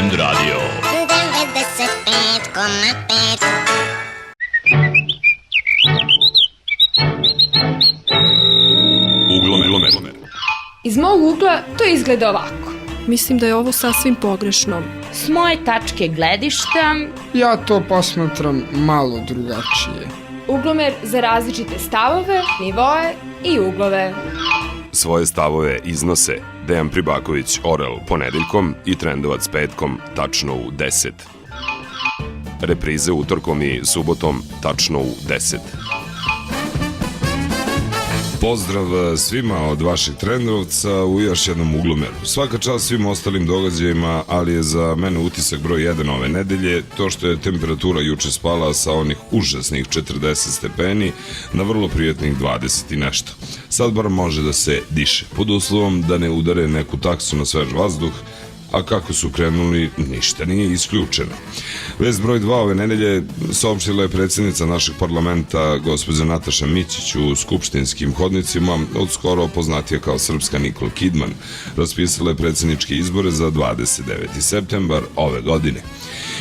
Trend Radio 95,5. Uglomer. Iz mog ugla to izgleda ovako. Mislim da je ovo sasvim pogrešno. S moje tačke gledišta, Ja to posmatram malo drugačije. Uglomer za različite stavove, nivoe i uglove. Svoje stavove iznose Dejan Pribaković Orel ponedeljkom i Trendovac petkom tačno u 10. Reprize utorkom i subotom tačno u 10. Pozdrav svima od vaših Trendovca u još jednom Uglomeru. Svaka čast svim ostalim događajima, ali je za mene utisak broj 1 ove nedelje to što je temperatura juče spala sa onih užasnih 40 stepeni na vrlo prijatnih 20 i nešto. Sad bar može da se diše, pod uslovom da ne udare neku taksu na svež vazduh, a kako su krenuli, ništa nije isključeno. Vest broj 2 ove nedelje saopštila je predsjednica našeg parlamenta, gospođa Nataša Mićić, u skupštinskim hodnicima, od skoro poznatija kao srpska Nicole Kidman, raspisala je predsjedničke izbore za 29. septembar ove godine.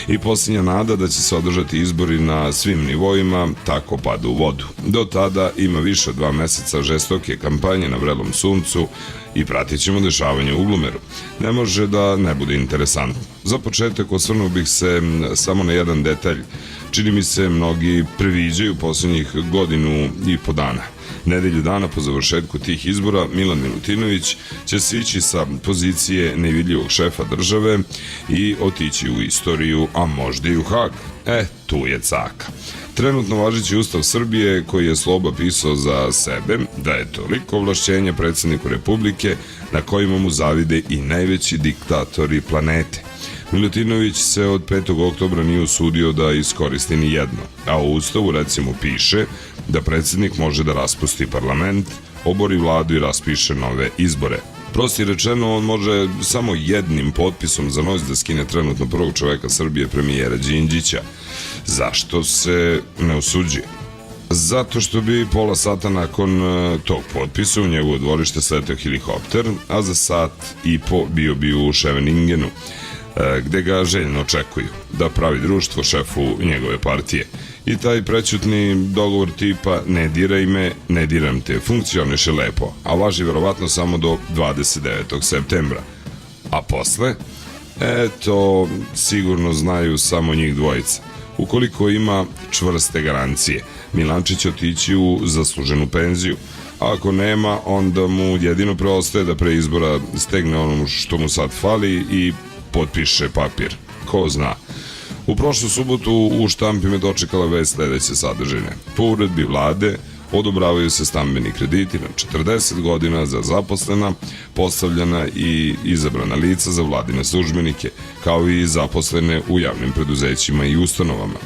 I posljednja nada da će se održati izbori na svim nivoima tako pada u vodu. Do tada ima više od 2 meseca žestoke kampanje na vrelom suncu i pratit ćemo dešavanje u Uglomeru. Ne može da ne bude interesantno. Za početak osvrnuo bih se samo na jedan detalj. Čini mi se mnogi previđaju posljednjih godinu i po dana. Nedelju dana po završetku tih izbora Milan Milutinović će se ići sa pozicije nevidljivog šefa države i otići u istoriju, a možda i u Hag. Tu je caka. Trenutno važeći Ustav Srbije, koji je Sloba pisao za sebe, da je toliko ovlašćenja predsjedniku Republike na kojima mu zavide i najveći diktatori planete. Milutinović se od 5. oktobra nije usudio da iskoristi ni jedno, a u Ustavu recimo piše da predsjednik može da raspusti parlament, obori vladu i raspiše nove izbore. Prosti rečeno, on može samo jednim potpisom za noć da skine trenutno prvog čoveka Srbije, premijera Đinđića. Zašto se ne usuđuje? Zato što bi pola sata nakon tog potpisa u njegovo dvorište sleteo helikopter, a za sat i po bio bi u Scheveningenu, gde ga željno očekuju da pravi društvo šefu njegove partije. I taj prećutni dogovor tipa ne diraj me, ne diram te funkcioniše lepo, a važi verovatno samo do 29. septembra. A posle? To sigurno znaju samo njih dvojica. Ukoliko ima čvrste garancije, Milančić će otići u zasluženu penziju, a ako nema, onda mu jedino preostaje da pre izbora stegne ono što mu sad fali i potpiše papir. Ko zna. U prošlu subotu u štampi me dočekala vest sledeće sadržine. Po uredbi vlade odobravaju se stambeni krediti na 40 godina za zaposlena, postavljena i izabrana lica za vladine službenike, kao i zaposlene u javnim preduzećima i ustanovama.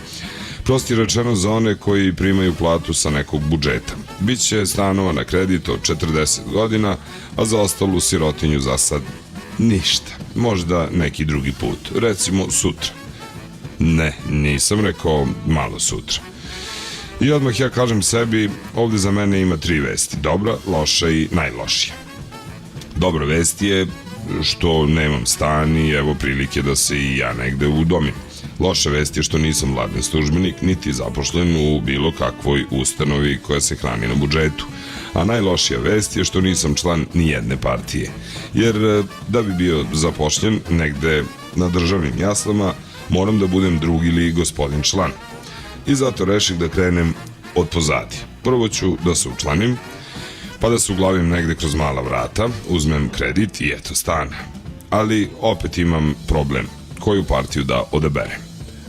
Prosti rečeno za one koji primaju platu sa nekog budžeta. Biće stanova na kredit od 40 godina, a za ostalu sirotinju za sad ništa. Možda neki drugi put, recimo sutra. Ne, nisam rekao malo sutra. I odmah ja kažem sebi, ovde za mene ima 3 vesti. Dobra, loša i najlošija. Dobra vest je što nemam stan i evo prilike da se i ja negde udomim. Loša vest je što nisam vladin službenik, niti zapošljen u bilo kakvoj ustanovi koja se hrani na budžetu. A najlošija vest je što nisam član ni jedne partije. Jer da bi bio zapošljen negde na državnim jaslama, moram da budem drugi ili gospodin član. I zato reših da krenem od pozadi. Prvo ću da se učlanim, pa da se uglavim negde kroz mala vrata, uzmem kredit i eto stana. Ali opet imam problem, koju partiju da odaberem.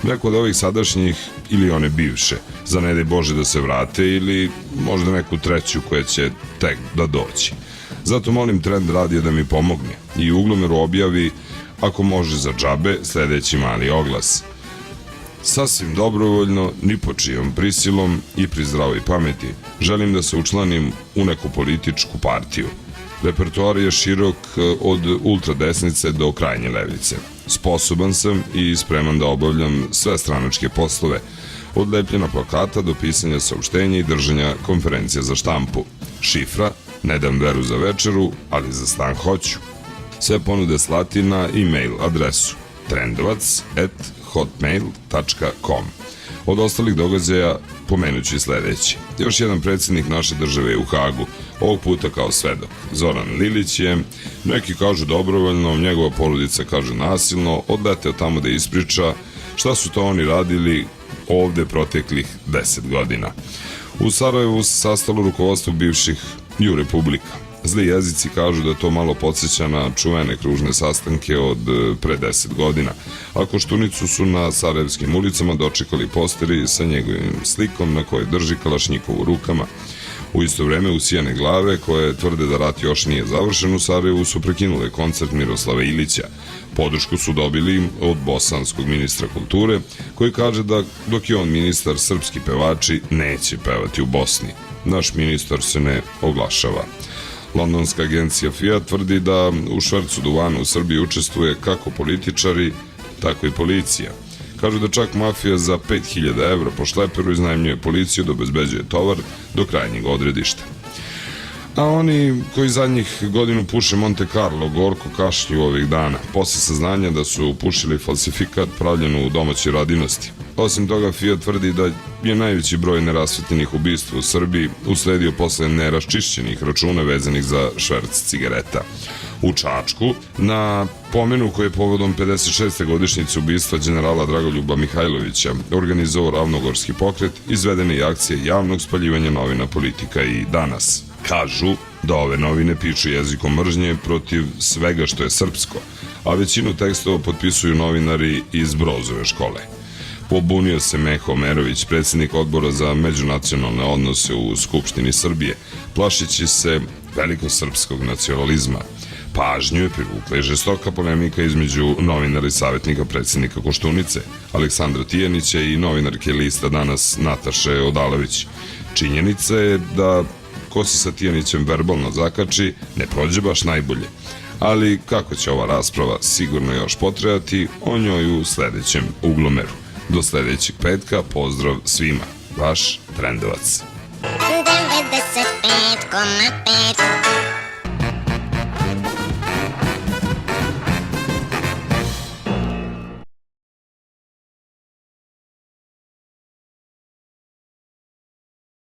Neko od ovih sadašnjih ili one bivše, za ne daj Bože da se vrate, ili možda neku treću koja će tek da doći. Zato molim Trend Radio da mi pomogne i u Uglomeru objavi, ako može za džabe, sledeći mali oglas. Sasvim dobrovoljno, ni po čijom prisilom i pri zdravoj pameti, želim da se učlanim u neku političku partiju. Repertoar je širok od ultradesnice do krajnje levice. Sposoban sam i spreman da obavljam sve stranačke poslove, od lepljena plakata do pisanja saopštenja i držanja konferencija za štampu. Šifra, ne dam veru za večeru, ali za stan hoću. Sve ponude slati na e-mail adresu trendovac@hotmail.com. Od ostalih događaja pomenuću i sledeći. Još jedan predsjednik naše države je u Hagu, ovog puta kao svedok. Zoran Lilić je, neki kažu dobrovoljno, njegova porodica kaže nasilno, odleteo tamo da ispriča šta su to oni radili ovde proteklih 10 godina. U Sarajevu se sastalo rukovodstvo bivših Ju Republika. Zli jezici kažu da to malo podsjeća na čuvene kružne sastanke od pre 10 godina, a Koštunicu su na sarajevskim ulicama dočekali posteri sa njegovim slikom na kojoj drži kalašnjikov u rukama. U isto vreme usijane glave koje tvrde da rat još nije završen u Sarajevu su prekinule koncert Miroslava Ilića. Podršku su dobili od bosanskog ministra kulture koji kaže da dok je on ministar, srpski pevači neće pevati u Bosni. Naš ministar se ne oglašava. Londonska agencija Fiat tvrdi da u švercu duvana u Srbiji učestvuje kako političari, tako i policija. Kažu da čak mafija za 5000 evra po šleperu iznajmljuje policiju da obezbeđuje tovar do krajnjeg odredišta. A oni koji zadnjih godinu puše Monte Carlo gorko kašlju ovih dana, posle saznanja da su pušili falsifikat pravljen u domaćoj radinosti. Osim toga, Fiat tvrdi da je najveći broj nerasvetljenih ubistva u Srbiji usledio posle neraščišćenih računa vezanih za šverc cigareta. U Čačku, na pomenu koji je povodom 56. godišnjice ubistva generala Dragoljuba Mihajlovića organizovao Ravnogorski pokret, izvedene i akcije javnog spaljivanja novina Politika i Danas. Kažu da ove novine pišu jezikom mržnje protiv svega što je srpsko, a većinu tekstova potpisuju novinari iz Brozove škole. Pobunio se Meho Omerović, predsjednik odbora za međunacionalne odnose u Skupštini Srbije, plašići se velikosrpskog nacionalizma. Pažnju je privukla i žestoka polemika između novinara i savjetnika predsjednika Koštunice, Aleksandra Tijanića i novinarke lista Danas Nataše Odalović. Činjenica je da ko se sa Tijanićem verbalno zakači, ne prođe baš najbolje. Ali kako će ova rasprava sigurno još potrajati, o njoj u sledećem uglomeru. Do sledećeg petka, pozdrav svima. Vaš Trendovac. 95,5